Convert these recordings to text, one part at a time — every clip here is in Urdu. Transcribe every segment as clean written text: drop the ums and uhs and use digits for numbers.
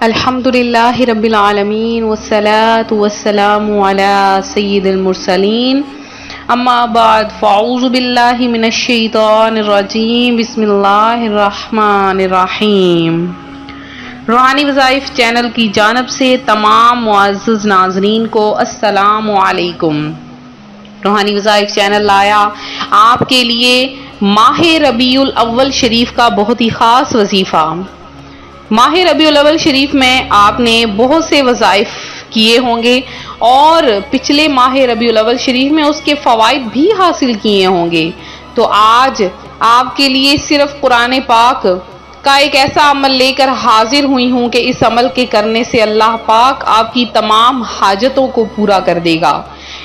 الحمدللہ رب العالمین والصلاة والسلام علی سید المرسلین اما بعد فاعوذ باللہ من الشیطان الرجیم بسم اللہ الرحمن الرحیم۔ روحانی وظائف چینل کی جانب سے تمام معزز ناظرین کو السلام علیکم۔ روحانی وظائف چینل لایا آپ کے لیے ماہ ربیع الاول شریف کا بہت ہی خاص وظیفہ۔ ماہ ربیع الاول شریف میں آپ نے بہت سے وظائف کیے ہوں گے اور پچھلے ماہ ربیع الاول شریف میں اس کے فوائد بھی حاصل کیے ہوں گے، تو آج آپ کے لیے صرف قرآن پاک کا ایک ایسا عمل لے کر حاضر ہوئی ہوں کہ اس عمل کے کرنے سے اللہ پاک آپ کی تمام حاجتوں کو پورا کر دے گا۔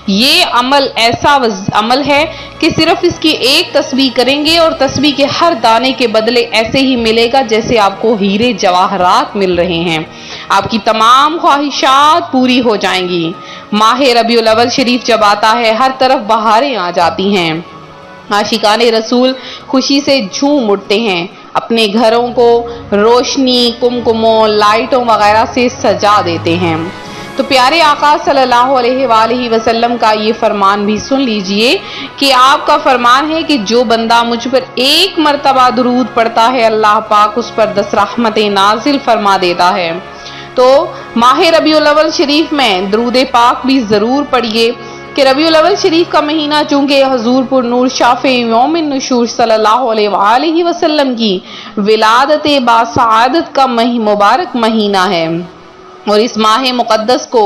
یہ عمل ایسا عمل ہے کہ صرف اس کی ایک تسبیح کریں گے اور تسبیح کے ہر دانے کے بدلے ایسے ہی ملے گا جیسے آپ کو ہیرے جواہرات مل رہے ہیں، آپ کی تمام خواہشات پوری ہو جائیں گی۔ ماہ ربیع الاول شریف جب آتا ہے ہر طرف بہاریں آ جاتی ہیں، عاشقان رسول خوشی سے جھوم اٹھتے ہیں، اپنے گھروں کو روشنی، کمکموں، لائٹوں وغیرہ سے سجا دیتے ہیں۔ تو پیارے آقا صلی اللہ علیہ وآلہ وسلم کا یہ فرمان بھی سن لیجئے کہ آپ کا فرمان ہے کہ جو بندہ مجھ پر ایک مرتبہ درود پڑھتا ہے اللہ پاک اس پر 10 رحمتیں نازل فرما دیتا ہے۔ تو ماہ ربیع الاول شریف میں درود پاک بھی ضرور پڑھیے کہ ربیع الاول شریف کا مہینہ چونکہ حضور پر نور شافع یوم النشور صلی اللہ علیہ وآلہ وسلم کی ولادت باسعادت کا مبارک مہینہ ہے، اور اس ماہ مقدس کو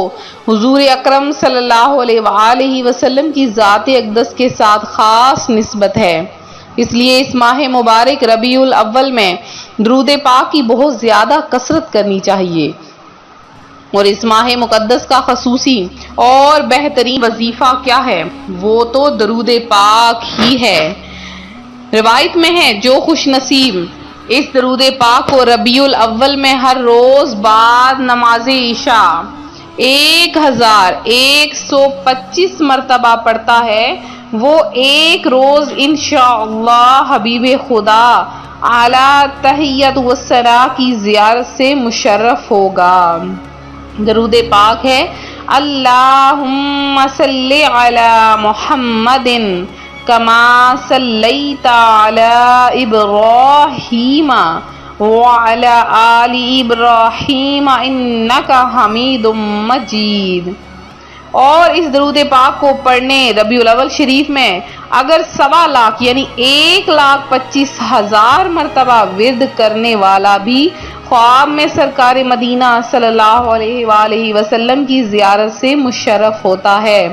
حضور اکرم صلی اللہ علیہ وآلہ وسلم کی ذات اقدس کے ساتھ خاص نسبت ہے۔ اس لیے اس ماہ مبارک ربیع الاول میں درود پاک کی بہت زیادہ کثرت کرنی چاہیے، اور اس ماہ مقدس کا خصوصی اور بہترین وظیفہ کیا ہے؟ وہ تو درود پاک ہی ہے۔ روایت میں ہے جو خوش نصیب اس درود پاک کو ربیع الاول میں ہر روز بعد نماز عشاء 1125 مرتبہ پڑھتا ہے، وہ ایک روز انشاءاللہ حبیب خدا اعلی تحیت والثناء کی زیارت سے مشرف ہوگا۔ درود پاک ہے اللہم صلی علی محمد کما صلیت علی ابراہیم وعلی آل ابراہیم انک حمید مجید۔ اور اس درود پاک کو پڑھنے ربیع الاول شریف میں اگر 1.25 لاکھ یعنی 1,25,000 مرتبہ ورد کرنے والا بھی خواب میں سرکار مدینہ صلی اللہ علیہ وآلہ وسلم کی زیارت سے مشرف ہوتا ہے۔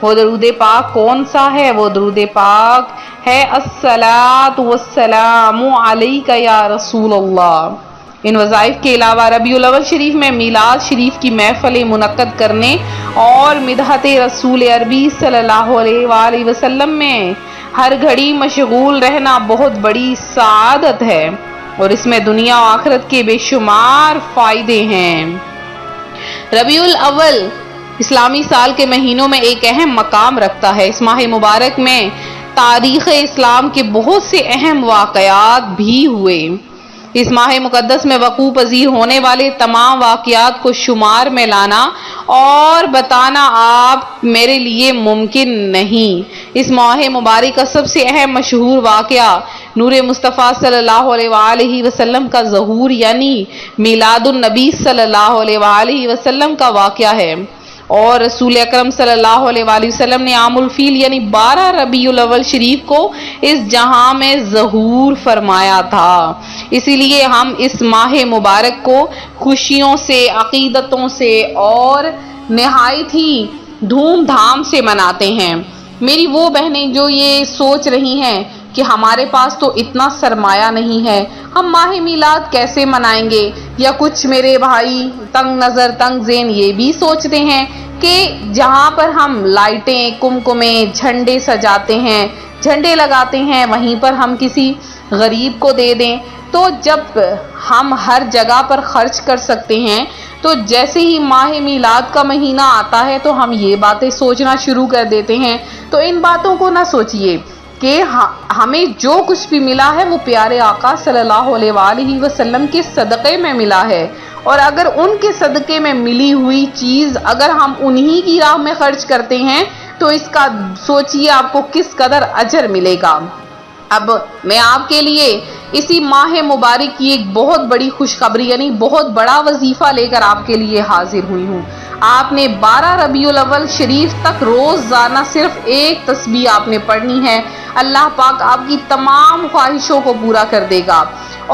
وہ درود پاک کون سا ہے؟ وہ درود پاک ہے الصلاۃ والسلام علیک یا رسول اللہ۔ ان وظائف کے علاوہ ربیع الاول شریف میں میلاد شریف کی محفلیں منعقد کرنے اور مدحت رسول عربی صلی اللہ علیہ وآلہ وسلم میں ہر گھڑی مشغول رہنا بہت بڑی سعادت ہے، اور اس میں دنیا و آخرت کے بے شمار فائدے ہیں۔ ربیع الاول اسلامی سال کے مہینوں میں ایک اہم مقام رکھتا ہے۔ اس ماہ مبارک میں تاریخ اسلام کے بہت سے اہم واقعات بھی ہوئے۔ اس ماہ مقدس میں وقوع پذیر ہونے والے تمام واقعات کو شمار میں لانا اور بتانا آپ میرے لیے ممکن نہیں۔ اس ماہ مبارک کا سب سے اہم مشہور واقعہ نور مصطفیٰ صلی اللہ علیہ وآلہ وسلم کا ظہور یعنی میلاد النبی صلی اللہ علیہ وآلہ وسلم کا واقعہ ہے، اور رسول اکرم صلی اللہ علیہ وآلہ وسلم نے عام الفیل یعنی 12 ربیع الاول شریف کو اس جہاں میں ظہور فرمایا تھا۔ اسی لیے ہم اس ماہ مبارک کو خوشیوں سے، عقیدتوں سے اور نہایت ہی دھوم دھام سے مناتے ہیں۔ میری وہ بہنیں جو یہ سوچ رہی ہیں کہ ہمارے پاس تو اتنا سرمایہ نہیں ہے، ہم ماہ میلاد کیسے منائیں گے، یا کچھ میرے بھائی تنگ نظر تنگ ذہن یہ بھی سوچتے ہیں کہ جہاں پر ہم لائٹیں، کمکمیں، جھنڈے سجاتے ہیں، جھنڈے لگاتے ہیں، وہیں پر ہم کسی غریب کو دے دیں۔ تو جب ہم ہر جگہ پر خرچ کر سکتے ہیں، تو جیسے ہی ماہ میلاد کا مہینہ آتا ہے تو ہم یہ باتیں سوچنا شروع کر دیتے ہیں۔ تو ان باتوں کو نہ سوچئے کہ ہمیں جو کچھ بھی ملا ہے وہ پیارے آقا صلی اللہ علیہ وآلہ وسلم کے صدقے میں ملا ہے، اور اگر ان کے صدقے میں ملی ہوئی چیز اگر ہم انہی کی راہ میں خرچ کرتے ہیں تو اس کا سوچئے آپ کو کس قدر اجر ملے گا۔ اب میں آپ کے لیے اسی ماہ مبارک کی ایک بہت بڑی خوشخبری یعنی بہت بڑا وظیفہ لے کر آپ کے لیے حاضر ہوئی ہوں۔ آپ نے 12 ربیع الاول شریف تک روزانہ صرف ایک تسبیح آپ نے پڑھنی ہے، اللہ پاک آپ کی تمام خواہشوں کو پورا کر دے گا۔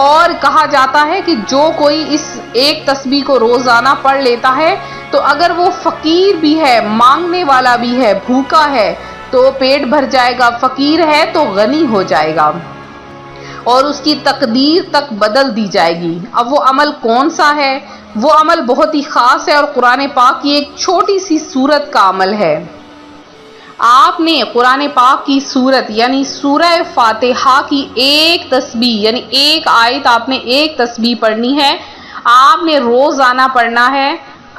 اور کہا جاتا ہے کہ جو کوئی اس ایک تسبیح کو روزانہ پڑھ لیتا ہے تو اگر وہ فقیر بھی ہے، مانگنے والا بھی ہے، بھوکا ہے تو پیٹ بھر جائے گا، فقیر ہے تو غنی ہو جائے گا اور اس کی تقدیر تک بدل دی جائے گی۔ اب وہ عمل کون سا ہے؟ وہ عمل بہت ہی خاص ہے اور قرآن پاک کی ایک چھوٹی سی سورت کا عمل ہے۔ آپ نے قرآن پاک کی سورت یعنی سورہ فاتحہ کی ایک تسبیح یعنی ایک آیت آپ نے ایک تسبیح پڑھنی ہے۔ آپ نے روزانہ پڑھنا ہے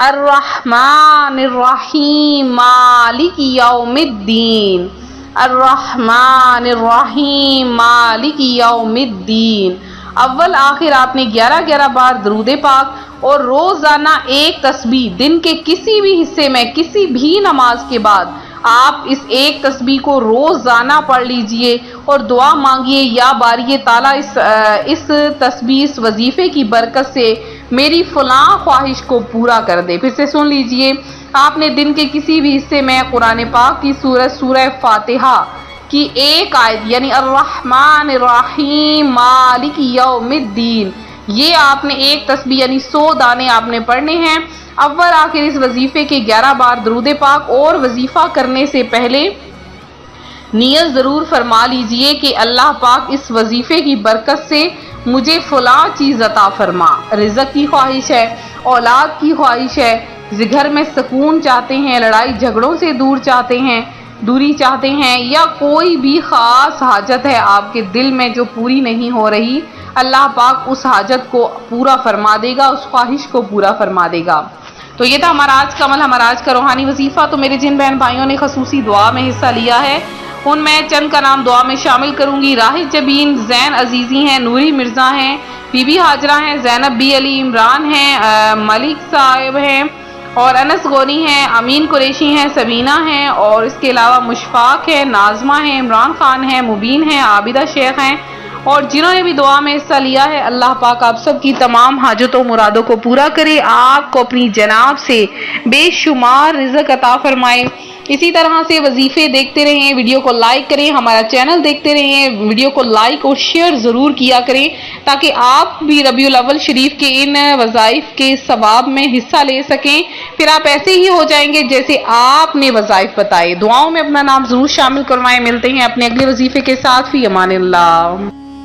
الرحمن الرحیم مالک یوم الدین، الرحمن الرحیم مالک یوم الدین۔ اول آخر آپ نے 11 بار درود پاک اور روزانہ ایک تسبیح دن کے کسی بھی حصے میں کسی بھی نماز کے بعد آپ اس ایک تسبیح کو روزانہ پڑھ لیجئے اور دعا مانگیے یا باری تعالیٰ اس تسبیح اس وظیفے کی برکت سے میری فلاں خواہش کو پورا کر دے۔ پھر سے سن لیجئے، آپ نے دن کے کسی بھی حصے میں قرآن پاک کی سورہ فاتحہ کی ایک آیت یعنی الرحمن الرحیم مالک یوم الدین یہ آپ نے ایک تسبیح یعنی 100 دانے آپ نے پڑھنے ہیں۔ اول آخر اس وظیفے کے 11 بار درود پاک اور وظیفہ کرنے سے پہلے نیت ضرور فرما لیجئے کہ اللہ پاک اس وظیفے کی برکت سے مجھے فلاں چیز عطا فرما۔ رزق کی خواہش ہے، اولاد کی خواہش ہے، گھر میں سکون چاہتے ہیں، لڑائی جھگڑوں سے دوری چاہتے ہیں یا کوئی بھی خاص حاجت ہے آپ کے دل میں جو پوری نہیں ہو رہی، اللہ پاک اس حاجت کو پورا فرما دے گا، اس خواہش کو پورا فرما دے گا۔ تو یہ تھا ہمارا آج کا عمل، ہمارا آج کا روحانی وظیفہ۔ تو میرے جن بہن بھائیوں نے خصوصی دعا میں حصہ لیا ہے ان میں چند کا نام دعا میں شامل کروں گی۔ راحت جبین، زین عزیزی ہیں، نوری مرزا ہیں، بی بی ہاجرہ ہیں، زینب بی علی عمران ہیں، ملک صاحب ہیں اور انس غنی ہیں، امین قریشی ہیں، سبینہ ہیں اور اس کے علاوہ مشفاق ہیں، ناظمہ ہیں، عمران خان ہیں، مبین ہیں، عابدہ شیخ ہیں اور جنہوں نے بھی دعا میں حصہ لیا ہے اللہ پاک آپ سب کی تمام حاجتوں مرادوں کو پورا کرے، آپ کو اپنی جناب سے بے شمار رزق عطا فرمائے۔ اسی طرح سے وظیفے دیکھتے رہیں، ویڈیو کو لائک کریں، ہمارا چینل دیکھتے رہیں، ویڈیو کو لائک اور شیئر ضرور کیا کریں تاکہ آپ بھی ربیع الاول شریف کے ان وظائف کے ثواب میں حصہ لے سکیں، پھر آپ ایسے ہی ہو جائیں گے جیسے آپ نے وظائف بتائے۔ دعاؤں میں اپنا نام ضرور شامل کروائیں۔ ملتے ہیں اپنے اگلے وظیفے کے ساتھ، فی امان اللہ۔